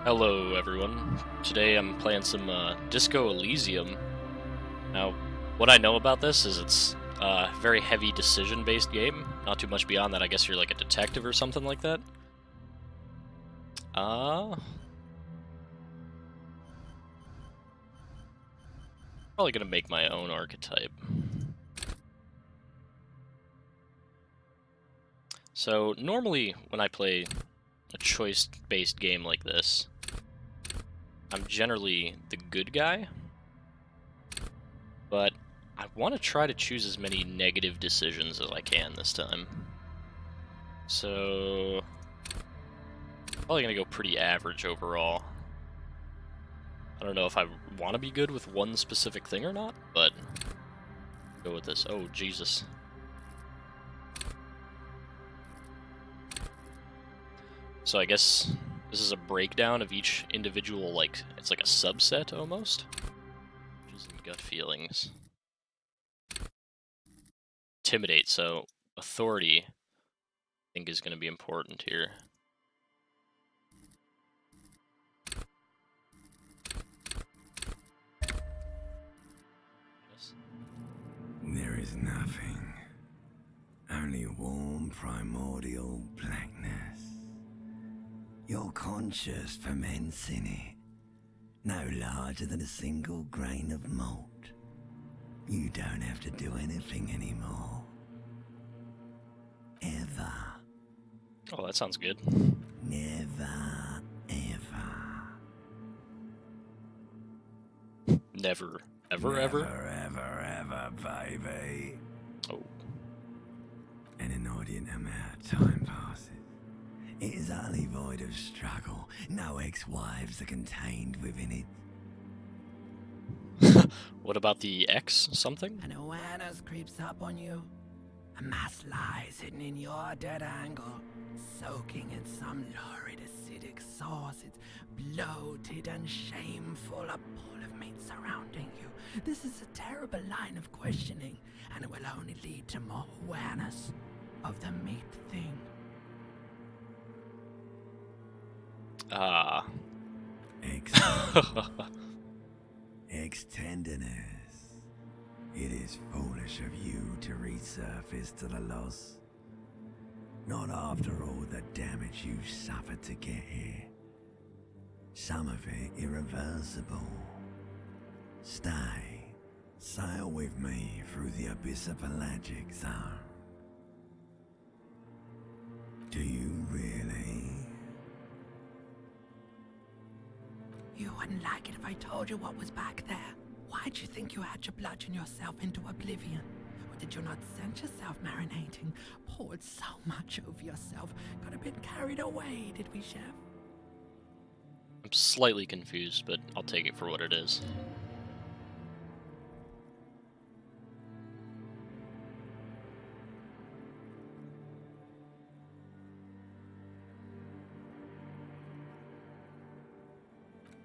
Hello, everyone. Today I'm playing some Disco Elysium. Now, what I know about this is it's a very heavy decision-based game. Not too much beyond that. I guess you're like a detective or something like that. Uh, Probably gonna make my own archetype. So normally when I play a choice-based game like this, I'm generally the good guy, but I want to try to choose as many negative decisions as I can this time. So, probably gonna go pretty average overall. I don't know if I want to be good with one specific thing or not, but go with this. Oh, Jesus. So I guess this is a breakdown of each individual, like, it's like a subset almost. Which is in gut feelings. Intimidate, so authority, I think, is going to be important here. There is nothing. Only warm primordial blackness. Your conscious ferments in it. No larger than a single grain of malt. You don't have to do anything anymore. Ever. Oh, that sounds good. Never, ever. Never, ever, Never, ever? ever, baby. Oh. An inordinate amount of time passes. It is utterly void of struggle. No ex-wives are contained within it. What about the X something? An awareness creeps up on you. A mass lies hidden in your dead angle, soaking in some lurid acidic sauce. It's bloated and shameful, a pool of meat surrounding you. This is a terrible line of questioning, and it will only lead to more awareness of the meat thing. Ah. Ex-tenderness. It is foolish of you to resurface to the loss. Not after all the damage you suffered to get here. Some of it irreversible. Stay. Sail with me through the abyss of pelagic zone. Do you really? You wouldn't like it if I told you what was back there. Why'd you think you had to bludgeon yourself into oblivion? Or did you not sense yourself marinating? Poured so much over yourself, got a bit carried away, did we, Chef? I'm slightly confused, but I'll take it for what it is.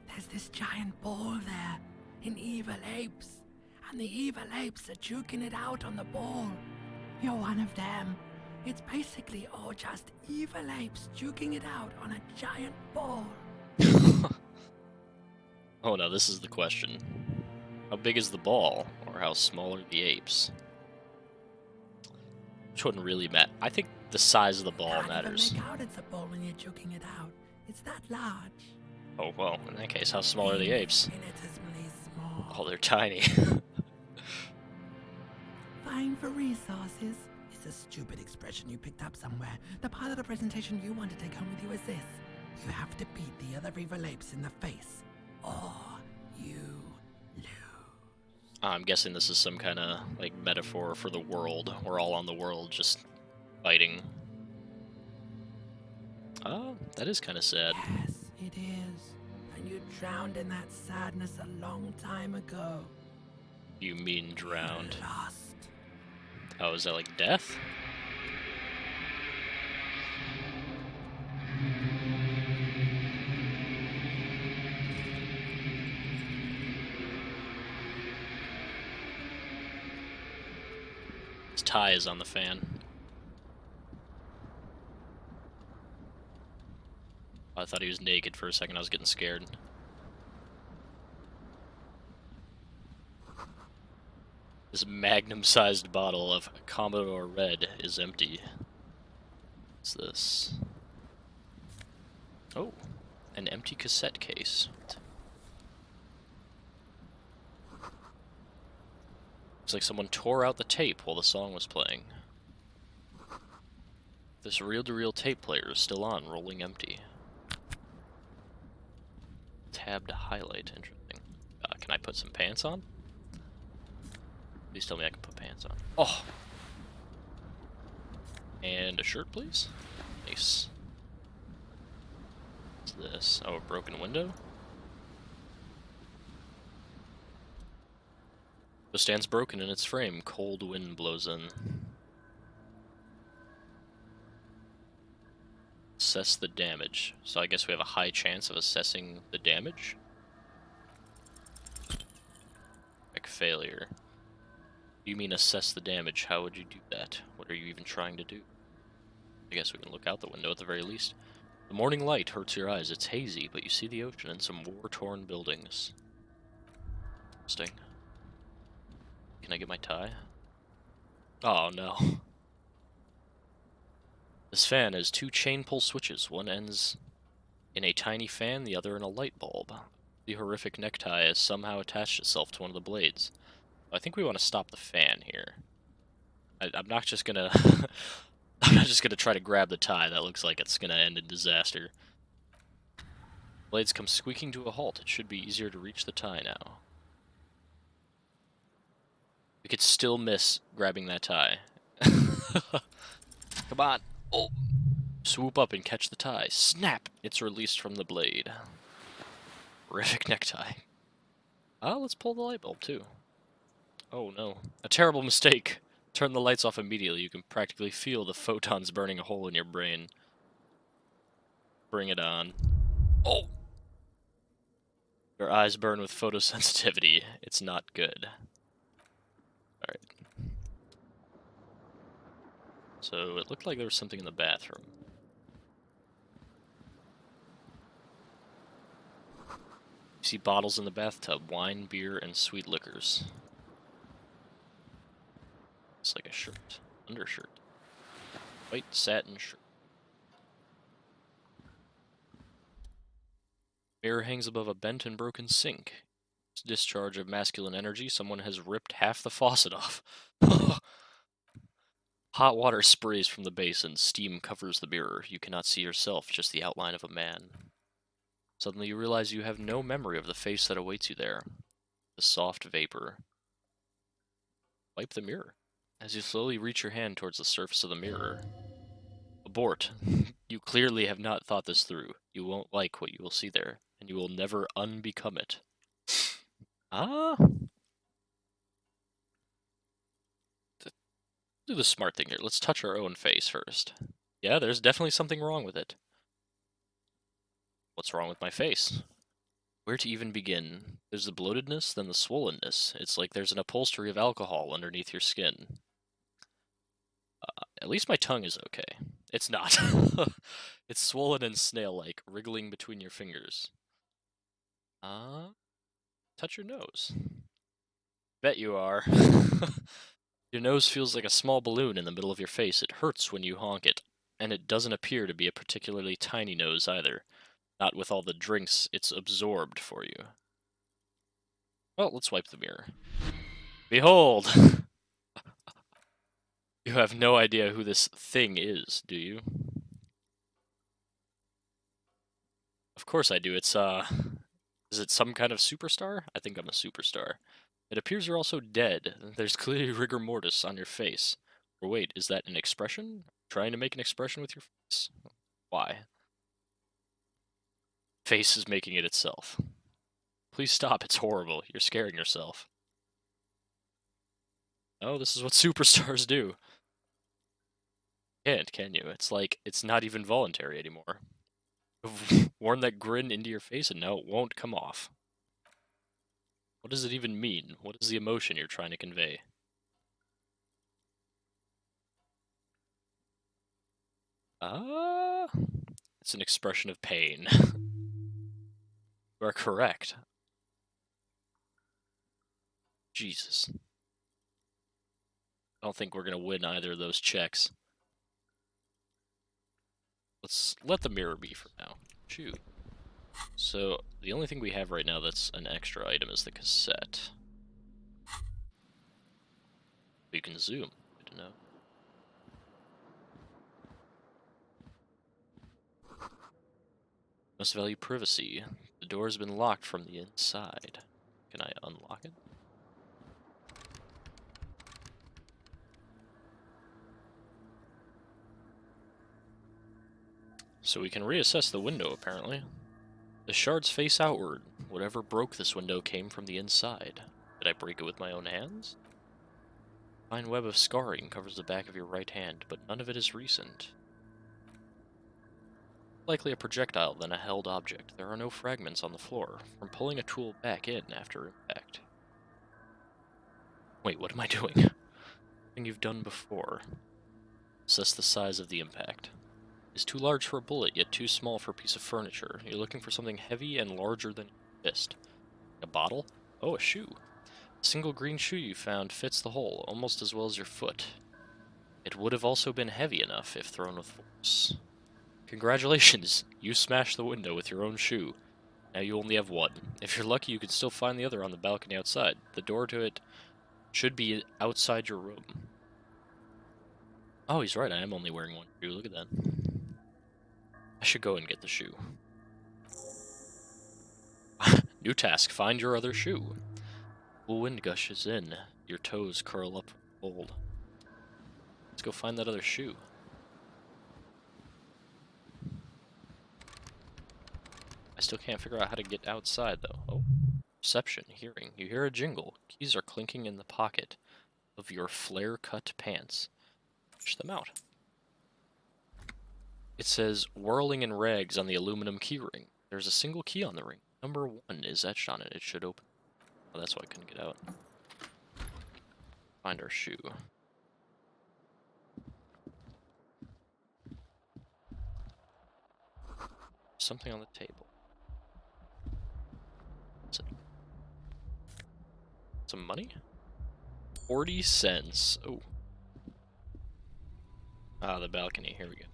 There's this giant ball there, in evil apes. And the evil apes are juking it out on the ball. You're one of them. It's basically all just evil apes juking it out on a giant ball. Oh no, this is the question. How big is the ball, or how small are the apes? Which wouldn't really matter. I think the size of the ball matters. Make out it's a ball when you're juking it out. It's that large. Oh, well, in that case, how small are the apes? Infinitesimally small. Oh, they're tiny. Vying for resources is a stupid expression you picked up somewhere. The part of the presentation you want to take home with you is this. You have to beat the other evil apes in the face, or you lose. I'm guessing this is some kind of, like, metaphor for the world. We're all on the world just fighting. Oh, that is kind of sad. Yes, it is. And you drowned in that sadness a long time ago. You mean drowned? You're lost. Oh, is that like death? His tie is on the fan. thought he was naked for a second. I was getting scared. This magnum-sized bottle of Commodore Red is empty. What's this? Oh, an empty cassette case. Looks like someone tore out the tape while the song was playing. This reel-to-reel tape player is still on, rolling empty. Tabbed highlight, interesting. Can I put some pants on? Please tell me I can put pants on. Oh! And a shirt, please? Nice. What's this? Oh, a broken window? The stands broken in its frame. Cold wind blows in. Assess the damage. So I guess we have a high chance of assessing the damage? Like failure. You mean assess the damage? How would you do that? What are you even trying to do? I guess we can look out the window at the very least. The morning light hurts your eyes. It's hazy, but you see the ocean and some war-torn buildings. Interesting. Can I get my tie? Oh, no. This fan has two chain pull switches. One ends in a tiny fan, the other in a light bulb. The horrific necktie has somehow attached itself to one of the blades. I think we want to stop the fan here. I'm not just gonna... I'm not just gonna try to grab the tie. That looks like it's gonna end in disaster. Blades come squeaking to a halt. It should be easier to reach the tie now. We could still miss grabbing that tie. Come on. Oh! Swoop up and catch the tie. Snap! It's released from the blade. Horrific necktie. Let's pull the light bulb, too. Oh, no. A terrible mistake. Turn the lights off immediately. You can practically feel the photons burning a hole in your brain. Bring it on. Oh! Your eyes burn with photosensitivity. It's not good. Alright. So, it looked like there was something in the bathroom. You see bottles in the bathtub. Wine, beer, and sweet liquors. It's like a shirt. Undershirt. White satin shirt. Mirror hangs above a bent and broken sink. Discharge of masculine energy. Someone has ripped half the faucet off. Hot water sprays from the basin. Steam covers the mirror. You cannot see yourself, just the outline of a man. Suddenly you realize you have no memory of the face that awaits you there. The soft vapor. Wipe the mirror. As you slowly reach your hand towards the surface of the mirror. Abort. You clearly have not thought this through. You won't like what you will see there, and you will never unbecome it. Do the smart thing here. Let's touch our own face first. Yeah, there's definitely something wrong with it. What's wrong with my face? Where to even begin? There's the bloatedness, then the swollenness. It's like there's an upholstery of alcohol underneath your skin. At least my tongue is okay. It's not. It's swollen and snail-like, wriggling between your fingers. Touch your nose. Bet you are. Your nose feels like a small balloon in the middle of your face. It hurts when you honk it. And it doesn't appear to be a particularly tiny nose either. Not with all the drinks it's absorbed for you. Well, let's wipe the mirror. Behold! You have no idea who this thing is, do you? Of course I do. It's, is it some kind of superstar? I think I'm a superstar. It appears you're also dead. There's clearly rigor mortis on your face. Or wait, is that an expression? Trying to make an expression with your face? Why? Face is making it itself. Please stop, it's horrible. You're scaring yourself. Oh, this is what superstars do. Can't, can you? It's like, it's not even voluntary anymore. You've worn that grin into your face and now it won't come off. What does it even mean? What is the emotion you're trying to convey? It's It's an expression of pain. You are correct. Jesus. I don't think we're gonna win either of those checks. Let's let the mirror be for now. Shoot. So, the only thing we have right now that's an extra item is the cassette. We can zoom. Good to know. Must value privacy. The door has been locked from the inside. Can I unlock it? So we can reassess the window, apparently. The shards face outward. Whatever broke this window came from the inside. Did I break it with my own hands? Fine web of scarring covers the back of your right hand, but none of it is recent. Likely a projectile than a held object. There are no fragments on the floor, from pulling a tool back in after impact. Wait, what am I doing? Thing you've done before. Assess the size of the impact. It's too large for a bullet, yet too small for a piece of furniture. You're looking for something heavy and larger than your fist. A bottle? Oh, a shoe. A single green shoe you found fits the hole, almost as well as your foot. It would have also been heavy enough if thrown with force. Congratulations! You smashed the window with your own shoe. Now you only have one. If you're lucky, you can still find the other on the balcony outside. The door to it should be outside your room. Oh, he's right. I am only wearing one shoe. Look at that. I should go and get the shoe. New task. Find your other shoe. Cool wind gushes in. Your toes curl up from the cold. Let's go find that other shoe. I still can't figure out how to get outside, though. Oh. Perception. Hearing. You hear a jingle. Keys are clinking in the pocket of your flare-cut pants. Push them out. It says, whirling in rags on the aluminum keyring. There's a single key on the ring. Number 1 is etched on it. It should open. Oh, that's why I couldn't get out. Find our shoe. Something on the table. What's it? Some money? 40 cents. Oh. Ah, the balcony. Here we go.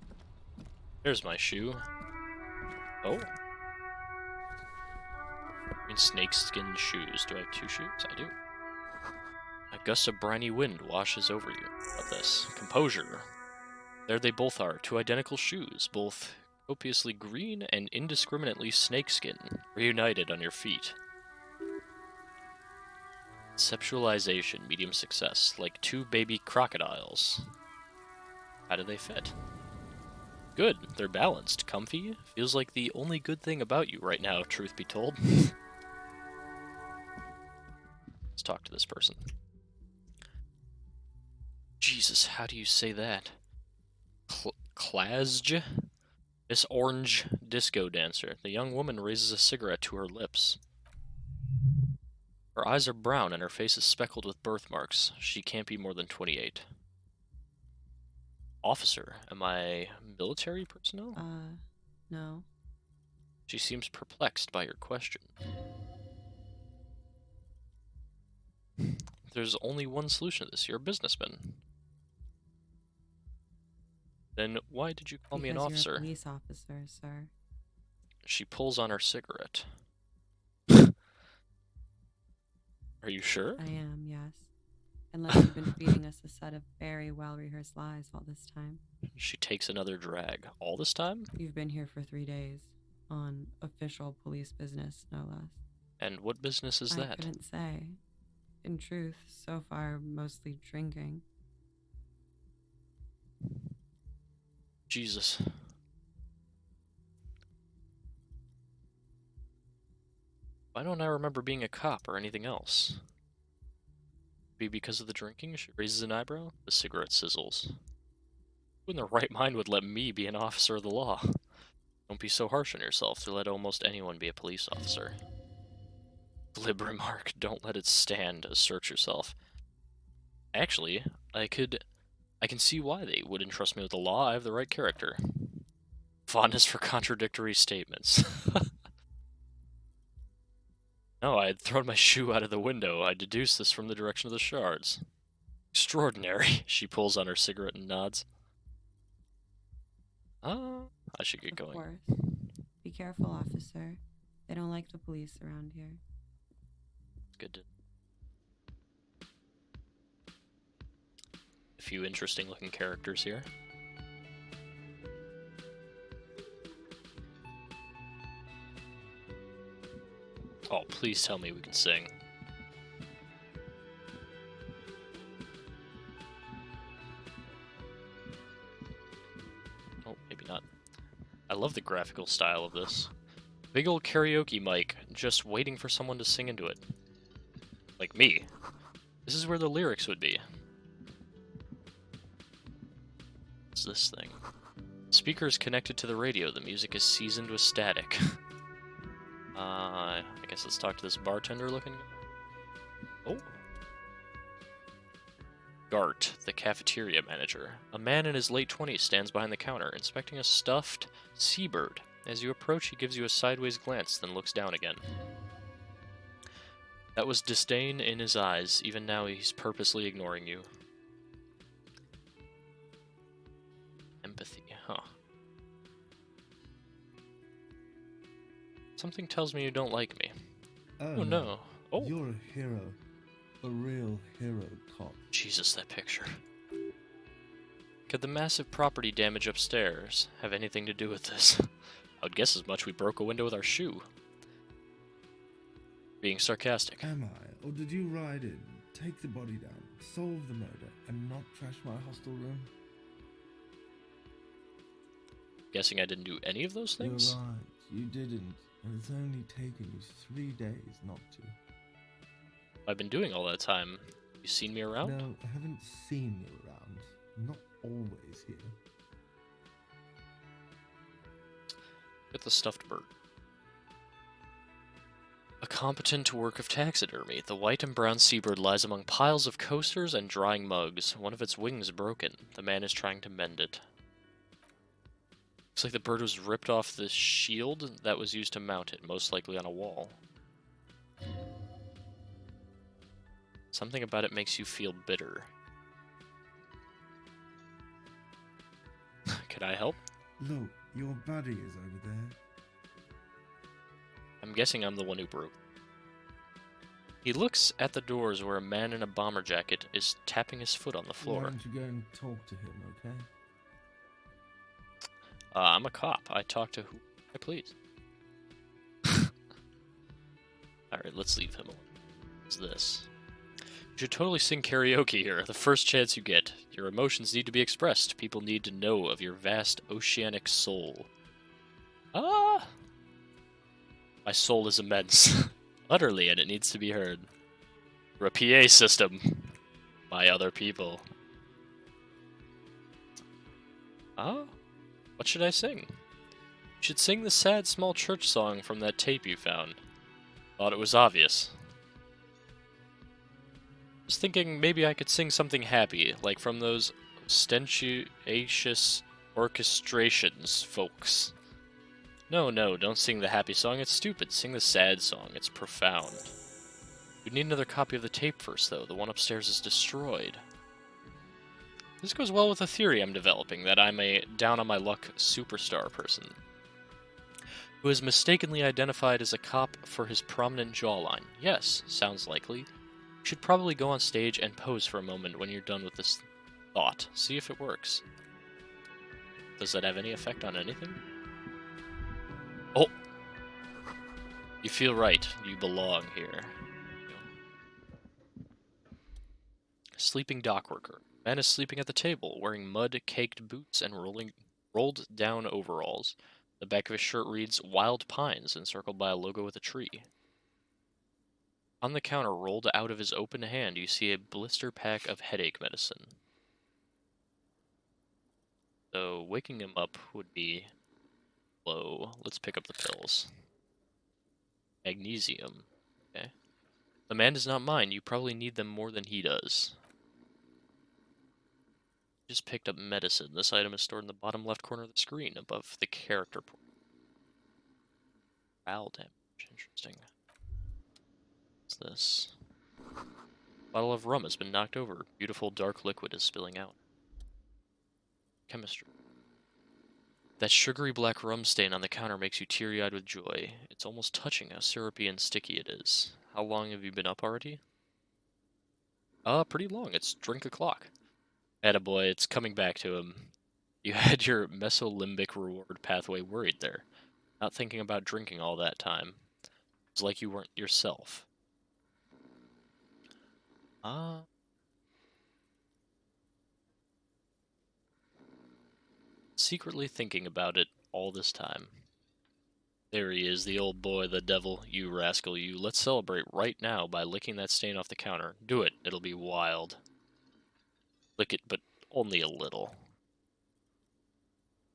There's my shoe. Oh. Green snakeskin shoes. Do I have 2 shoes? I do. A gust of briny wind washes over you. How about this? Composure. There they both are. 2 identical shoes, both copiously green and indiscriminately snakeskin, reunited on your feet. Conceptualization, medium success, like 2 baby crocodiles. How do they fit? Good, they're balanced, comfy, feels like the only good thing about you right now, truth be told. Let's talk to this person. Jesus, how do you say that? Klazj? Miss Orange Disco Dancer. The young woman raises a cigarette to her lips. Her eyes are brown and her face is speckled with birthmarks. She can't be more than 28. Officer, am I military personnel? No. She seems perplexed by your question. There's only one solution to this. You're a businessman. Then why did you call me an officer? You're a police officer, sir. She pulls on her cigarette. Are you sure? I am, yes. Unless you've been feeding us a set of very well-rehearsed lies all this time. She takes another drag. All this time? You've been here for 3 days. On official police business, no less. And what business is that? I couldn't say. In truth, so far, mostly drinking. Jesus. Why don't I remember being a cop or anything else? Be because of the drinking? She raises an eyebrow. The cigarette sizzles. Who in their right mind would let me be an officer of the law? Don't be so harsh on yourself to let almost anyone be a police officer. Glib remark. Don't let it stand. Assert yourself. Actually, I can see why they would entrust me with the law. I have the right character. fondness for contradictory statements. No, I had thrown my shoe out of the window. I deduced this from the direction of the shards. Extraordinary. She pulls on her cigarette and nods. I should get Of going. course. Be careful, officer. They don't like the police around here. It's good to... A few interesting looking characters here. Oh, please tell me we can sing. Oh, maybe not. I love the graphical style of this. Big old karaoke mic, just waiting for someone to sing into it. Like me. This is where the lyrics would be. What's this thing? Speaker is connected to the radio. The music is seasoned with static. I guess let's talk to this bartender looking. Oh. Gart, the cafeteria manager. A man in his late 20s stands behind the counter, inspecting a stuffed seabird. As you approach, he gives you a sideways glance, then looks down again. That was disdain in his eyes. Even now, he's purposely ignoring you. Empathy, huh? Something tells me you don't like me. Oh no. Oh. You're a hero. A real hero, cop. Jesus, that picture. Could the massive property damage upstairs have anything to do with this? I would guess as much. We broke a window with our shoe. Being sarcastic. Am I? Or did you ride in, take the body down, solve the murder, and not trash my hostel room? Guessing I didn't do any of those things? You're right. You didn't. And it's only taken you 3 days not to. I've been doing all that time. You seen me around? No, I haven't seen you around. I'm not always here. Get the stuffed bird. A competent work of taxidermy. The white and brown seabird lies among piles of coasters and drying mugs. One of its wings broken. The man is trying to mend it. Looks like the bird was ripped off the shield that was used to mount it, most likely on a wall. Something about it makes you feel bitter. Can I help? Look, your buddy is over there. I'm guessing I'm the one who broke. He looks at the doors where a man in a bomber jacket is tapping his foot on the Why floor. don't you go and talk to him, okay? I'm a cop. I talk to who I please. Alright, let's leave him alone. What's this? You should totally sing karaoke here, the first chance you get. Your emotions need to be expressed. People need to know of your vast oceanic soul. Ah! My soul is immense. Utterly, and it needs to be heard. For a PA system. By other people. Oh? What should I sing? You should sing the sad small church song from that tape you found. Thought it was obvious. Was thinking maybe I could sing something happy, like from those ostentatious orchestrations, folks. No, don't sing the happy song, it's stupid. Sing the sad song, it's profound. We need another copy of the tape first, though. The one upstairs is destroyed. This goes well with a theory I'm developing, that I'm a down-on-my-luck superstar person, who is mistakenly identified as a cop for his prominent jawline. Yes, sounds likely. You should probably go on stage and pose for a moment when you're done with this thought. See if it works. Does that have any effect on anything? Oh! You feel right. You belong here. Sleeping dock worker. Man is sleeping at the table, wearing mud-caked boots and rolled-down overalls. The back of his shirt reads, Wild Pines, encircled by a logo with a tree. On the counter, rolled out of his open hand, you see a blister pack of headache medicine. So, waking him up would be low. Let's pick up the pills. Magnesium. Okay. The man does not mind. You probably need them more than he does. Just picked up medicine. This item is stored in the bottom left corner of the screen above the character portal. Foul damage. Interesting. What's this? Bottle of rum has been knocked over. Beautiful dark liquid is spilling out. Chemistry. That sugary black rum stain on the counter makes you teary-eyed with joy. It's almost touching how syrupy and sticky it is. How long have you been up already? Pretty long. It's drink o'clock. Attaboy, it's coming back to him. You had your mesolimbic reward pathway worried there. Not thinking about drinking all that time. It's like you weren't yourself. Secretly thinking about it all this time. There he is, the old boy, the devil. You rascal, you. Let's celebrate right now by licking that stain off the counter. Do it. It'll be wild. Lick it, but only a little.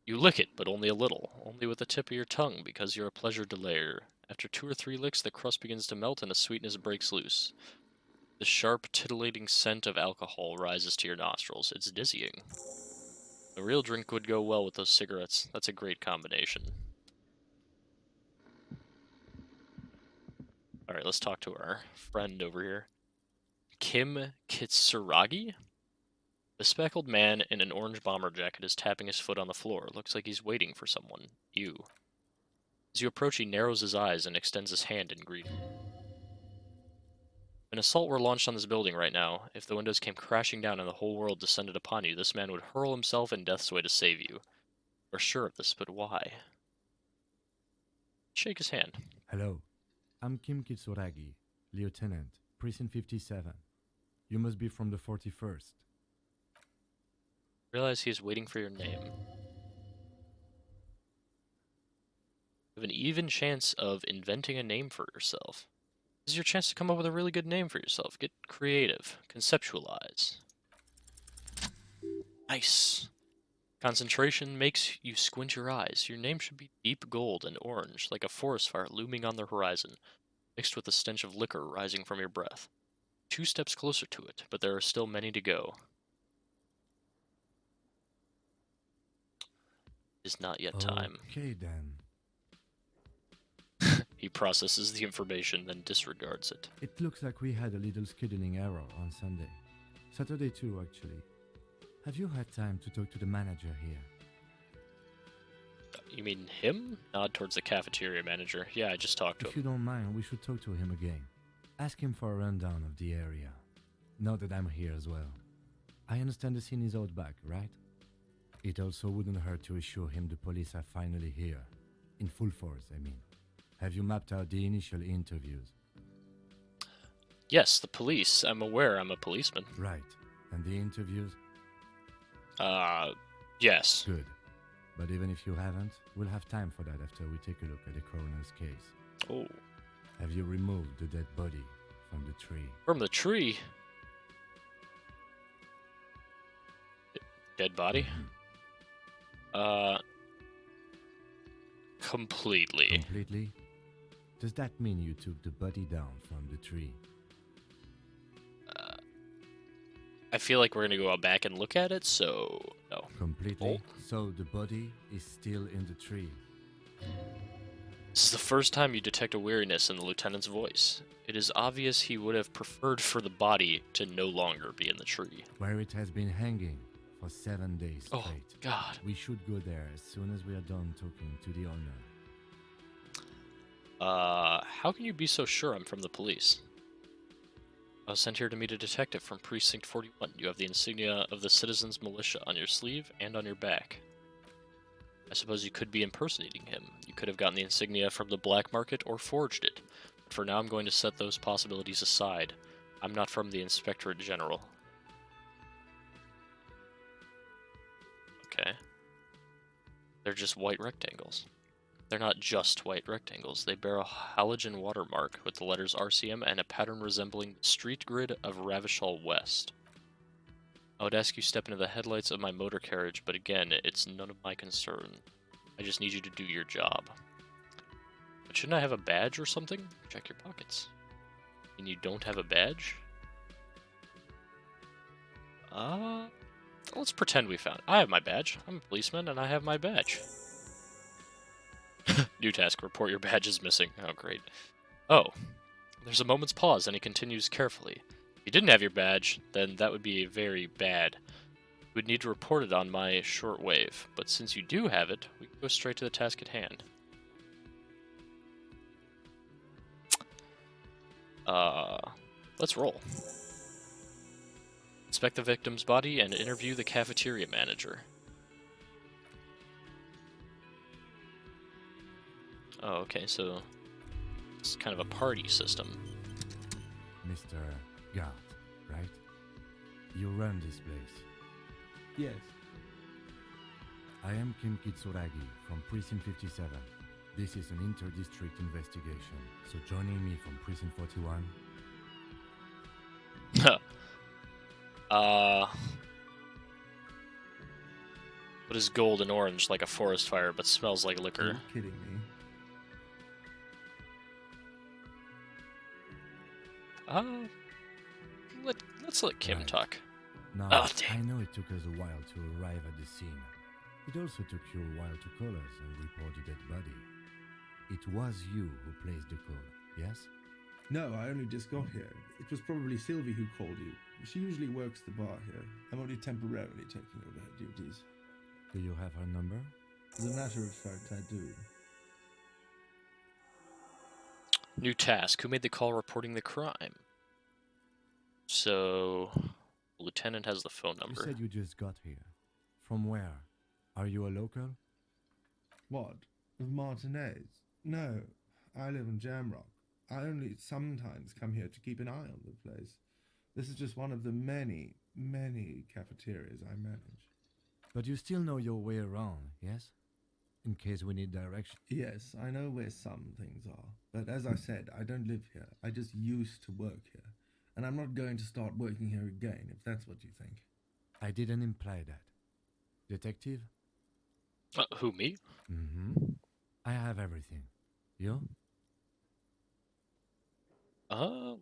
You lick it, but only a little. Only with the tip of your tongue, because you're a pleasure delayer. After 2 or 3 licks, the crust begins to melt and the sweetness breaks loose. The sharp, titillating scent of alcohol rises to your nostrils. It's dizzying. A real drink would go well with those cigarettes. That's a great combination. Alright, let's talk to our friend over here. Kim Kitsuragi? The speckled man in an orange bomber jacket is tapping his foot on the floor. Looks like he's waiting for someone. You. As you approach, he narrows his eyes and extends his hand in greeting. If an assault were launched on this building right now, if the windows came crashing down and the whole world descended upon you, this man would hurl himself in death's way to save you. We're sure of this, but why? Shake his hand. Hello, I'm Kim Kitsuragi, Lieutenant, Precinct 57. You must be from the 41st. Realize he is waiting for your name. You have an even chance of inventing a name for yourself. This is your chance to come up with a really good name for yourself. Get creative. Conceptualize. Nice. Concentration makes you squint your eyes. Your name should be deep gold and orange, like a forest fire looming on the horizon, mixed with the stench of liquor rising from your breath. 2 steps closer to it, but there are still many to go. It is not yet time. Okay then. He processes the information, then disregards it. It looks like we had a little scheduling error on Sunday. Saturday too, actually. Have you had time to talk to the manager here? You mean him? Nod towards the cafeteria manager. Yeah, I just talked to If him. you don't mind, we should talk to him again. Ask him for a rundown of the area. Now that I'm here as well. I understand the scene is out back, right? It also wouldn't hurt to assure him the police are finally here. In full force, I mean. Have you mapped out the initial interviews? Yes, the police. I'm aware I'm a policeman. Right. And the interviews? Yes. Good. But even if you haven't, we'll have time for that after we take a look at the coroner's case. Oh. Have you removed the dead body from the tree? From the tree? Dead body? Completely. Completely? Does that mean you took the body down from the tree? I feel like we're gonna go out back and look at it, so no. Completely? Oh. So the body is still in the tree? This is the first time you detect a weariness in the lieutenant's voice. It is obvious he would have preferred for the body to no longer be in the tree. Where it has been hanging for 7 days straight. Oh, God. We should go there as soon as we are done talking to the owner. How can you be so sure I'm from the police? I was sent here to meet a detective from Precinct 41. You have the insignia of the Citizens Militia on your sleeve and on your back. I suppose you could be impersonating him. You could have gotten the insignia from the black market or forged it. But for now I'm going to set those possibilities aside. I'm not from the Inspectorate General. Okay. They're just white rectangles. They're not just white rectangles. They bear a halogen watermark with the letters RCM and a pattern resembling the street grid of Ravishall West. I would ask you step into the headlights of my motor carriage, but again, it's none of my concern. I just need you to do your job. But shouldn't I have a badge or something? Check your pockets. And you don't have a badge? let's pretend we found it. I have my badge. I'm a policeman, and I have my badge. New task, report your badge is missing. Oh, great. Oh, there's a moment's pause, and he continues carefully. If you didn't have your badge, then that would be very bad. You would need to report it on my shortwave, but since you do have it, we can go straight to the task at hand. Let's roll. Inspect the victim's body and interview the cafeteria manager. Oh, okay, so it's kind of a party system. Mr. Gart, right? You run this place. Yes. I am Kim Kitsuragi from Precinct 57. This is an inter-district investigation, so joining me from Precinct 41... What is gold and orange like a forest fire but smells like Are liquor? you kidding me? Let's let Kim Right. talk. Now, Oh, dang. I know it took us a while to arrive at the scene. It also took you a while to call us and report the dead body. It was you who placed the call, yes? No, I only just got here. It was probably Sylvie who called you. She usually works the bar here. I'm only temporarily taking over her duties. Do you have her number? As a matter of fact, I do. New task. Who made the call reporting the crime? So, the lieutenant has the phone You number. said you just got here. From where? Are you a local? What? Of Martinez? No, I live in Jamrock. I only sometimes come here to keep an eye on the place. This is just one of the many, many cafeterias I manage. But you still know your way around, yes? In case we need direction. Yes, I know where some things are. But as I said, I don't live here. I just used to work here. And I'm not going to start working here again, if that's what you think. I didn't imply that. Detective? Who, me? Mm-hmm. I have everything. You?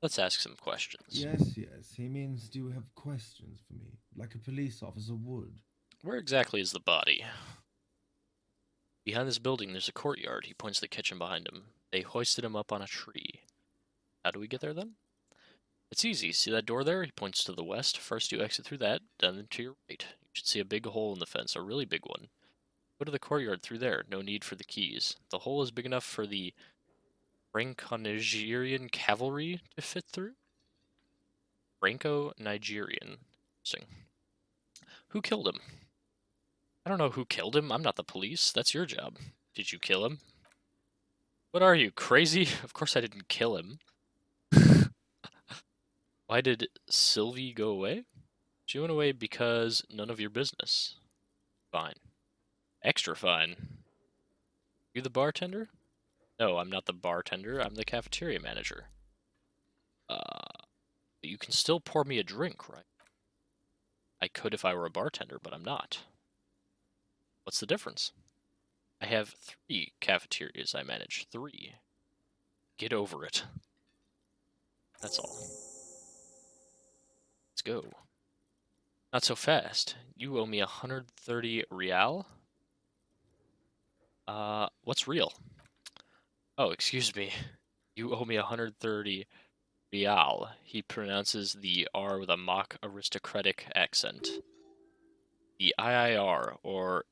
Let's ask some questions. Yes, yes. He means, do you have questions for me? Like a police officer would. Where exactly is the body? Behind this building, there's a courtyard. He points to the kitchen behind him. They hoisted him up on a tree. How do we get there, then? It's easy. See that door there? He points to the west. First, you exit through that, then to your right. You should see a big hole in the fence, a really big one. Go to the courtyard through there. No need for the keys. The hole is big enough for the Franco-Nigerian cavalry to fit through? Franco-Nigerian. Interesting. Who killed him? I don't know who killed him. I'm not the police. That's your job. Did you kill him? What are you, crazy? Of course I didn't kill him. Why did Sylvie go away? She went away because none of your business. Fine. Extra fine. You the bartender? No, I'm not the bartender. I'm the cafeteria manager. You can still pour me a drink, right? I could if I were a bartender, but I'm not. What's the difference? I have 3 cafeterias I manage. 3. Get over it. That's all. Let's go. Not so fast. You owe me 130 real? What's real? Oh, excuse me. You owe me 130 real. He pronounces the R with a mock aristocratic accent. The IIR, or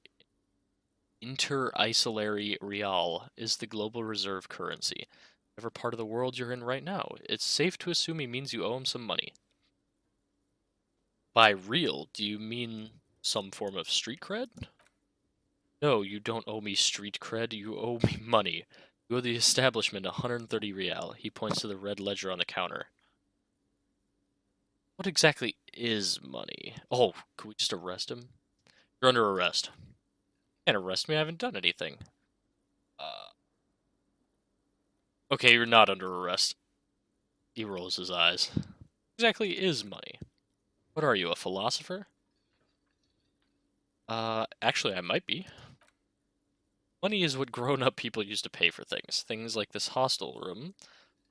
Inter-Isolary Real, is the global reserve currency. Whatever part of the world you're in right now, it's safe to assume he means you owe him some money. By real, do you mean some form of street cred? No, you don't owe me street cred, you owe me money. You owe the establishment 130 real. He points to the red ledger on the counter. What exactly is money? Oh, could we just arrest him? You're under arrest. Can't arrest me, I haven't done anything. Okay, you're not under arrest. He rolls his eyes. What exactly is money? What are you, a philosopher? Actually, I might be. Money is what grown-up people use to pay for things. Things like this hostel room.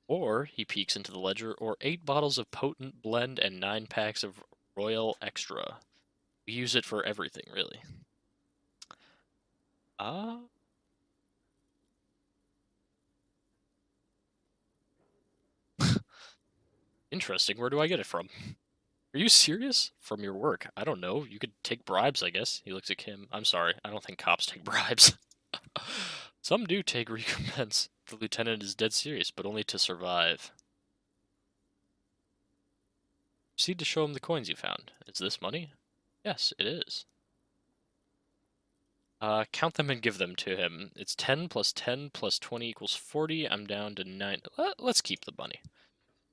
Or, he peeks into the ledger, or 8 bottles of potent blend and 9 packs of Royal Extra. We use it for everything, really. Interesting. Where do I get it from? Are you serious? From your work? I don't know. You could take bribes, I guess. He looks at Kim. I'm sorry. I don't think cops take bribes. Some do take recompense. The lieutenant is dead serious, but only to survive. Proceed to show him the coins you found. Is this money? Yes, it is. Count them and give them to him. It's 10 plus 10 plus 20 equals 40. I'm down to 9. Let's keep the money.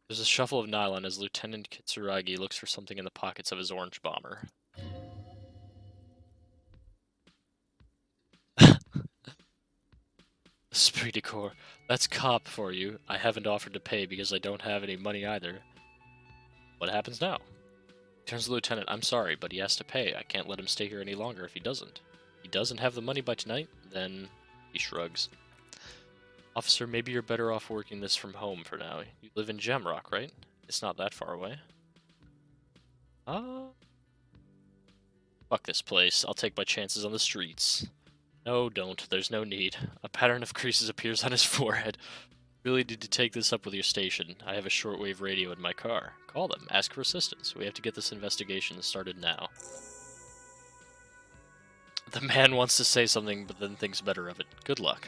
There's a shuffle of nylon as Lieutenant Kitsuragi looks for something in the pockets of his orange bomber. Esprit de corps. That's cop for you. I haven't offered to pay because I don't have any money either. What happens now? Turns to the lieutenant. I'm sorry, but he has to pay. I can't let him stay here any longer if he doesn't. He doesn't have the money by tonight? Then he shrugs. Officer, maybe you're better off working this from home for now. You live in Jamrock, right? It's not that far away. Fuck this place. I'll take my chances on the streets. No, don't. There's no need. A pattern of creases appears on his forehead. Really need to take this up with your station. I have a shortwave radio in my car. Call them. Ask for assistance. We have to get this investigation started now. The man wants to say something, but then thinks better of it. Good luck.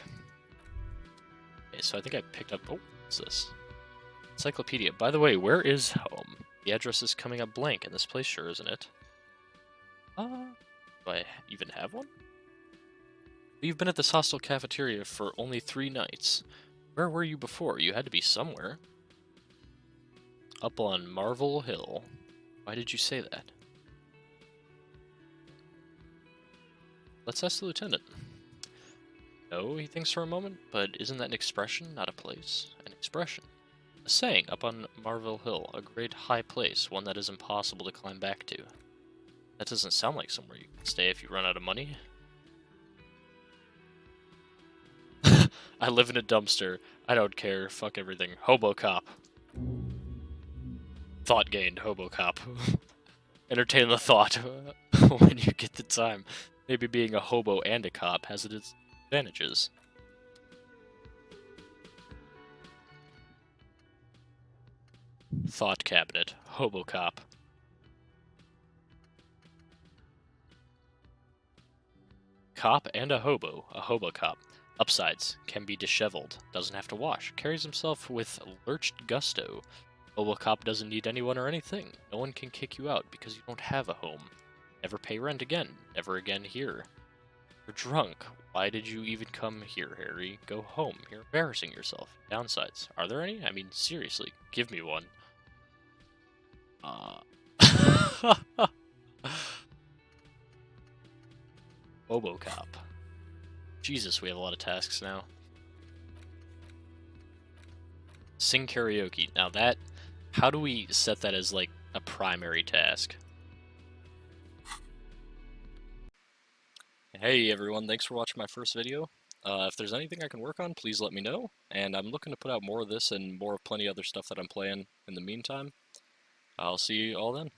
Okay, so I think I picked up... Oh, what's this? Encyclopedia. By the way, where is home? The address is coming up blank, and this place sure isn't it. Do I even have one? You've been at this hostel cafeteria for only 3 nights. Where were you before? You had to be somewhere. Up on Marvel Hill. Why did you say that? Let's ask the lieutenant. No, he thinks for a moment, but isn't that an expression, not a place? An expression. A saying, up on Marvel Hill, a great high place, one that is impossible to climb back to. That doesn't sound like somewhere you can stay if you run out of money. I live in a dumpster. I don't care. Fuck everything. HoboCop. Thought gained, HoboCop. Entertain the thought when you get the time. Maybe being a hobo and a cop has its advantages. Thought cabinet. HoboCop. Cop and a HoboCop. Upsides, can be disheveled, doesn't have to wash, carries himself with lurched gusto. HoboCop doesn't need anyone or anything. No one can kick you out because you don't have a home. Never pay rent again. Never again here. You're drunk. Why did you even come here, Harry? Go home. You're embarrassing yourself. Downsides. Are there any? I mean, seriously, give me one. HoboCop. Jesus, we have a lot of tasks now. Sing karaoke. Now that, how do we set that as like a primary task? Hey everyone, thanks for watching my first video. If there's anything I can work on, please let me know. And I'm looking to put out more of this and more of plenty other stuff that I'm playing in the meantime. I'll see you all then.